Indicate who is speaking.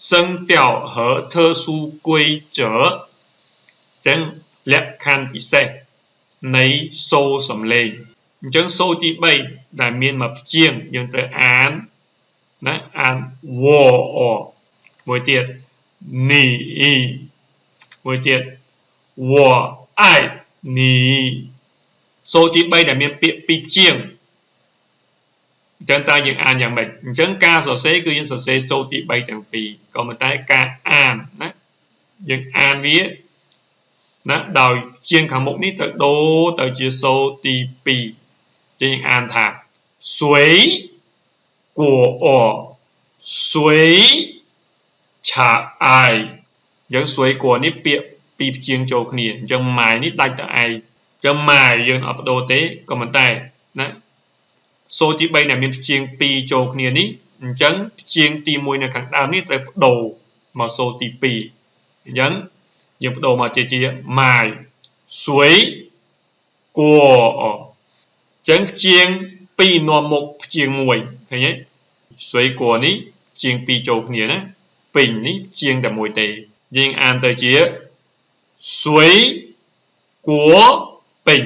Speaker 1: 声调和特殊规则ចឹងលក្ខខណ្ឌពិសេសនៃសូរសំឡេងអញ្ចឹងសូរទី3ដែលមានមកព្យាង្គយើងត្រូវអានណាអានវអមួយទៀតនីមួយទៀតវអាយនីសូរទី3ដែលមានពាក្យពីរព្យាង្គអញ្ចឹងតើយើងអានយ៉ាងម៉េចអញ្ចឹងការសរសេរគឺយើងសរសេរសូរទី3ទាំងពីរក៏ប៉ុន្តែការអានណាយើងអានវាណាដោយជាងខាងមុខនេះទៅដូរទៅជាសូរទី2យើងអានថាស្វ័យគួអស្វ័យឆាអាយយើងស្វ័យគួនេះពាក្យពីរព្យាង្គចូលគ្នាអញ្ចឹងម៉ាយនេះដាច់ទៅឯងអញ្ចឹងម៉ាយយើងអត់បដូរទេក៏ប៉ុន្តែណាសូរទី3ដែលមានព្យាង្គ2ចូលគ្នានេះអញ្ចឹងព្យាង្គទី1នៅខាងដើមនេះត្រូវបដូរមកសូរទី2អញ្ចឹងយើងបដូរមកជាម៉ាយស្វ័យគួអញ្ចឹងព្យាង្គ2នាំមុខព្យាង្គ1ឃើញទេស្វ័យគួនេះព្យាង្គ2ចូលគ្នាណាពេញនេះព្យាង្គតែមួយទេយើងអានទៅជាស្វ័យគួពេញ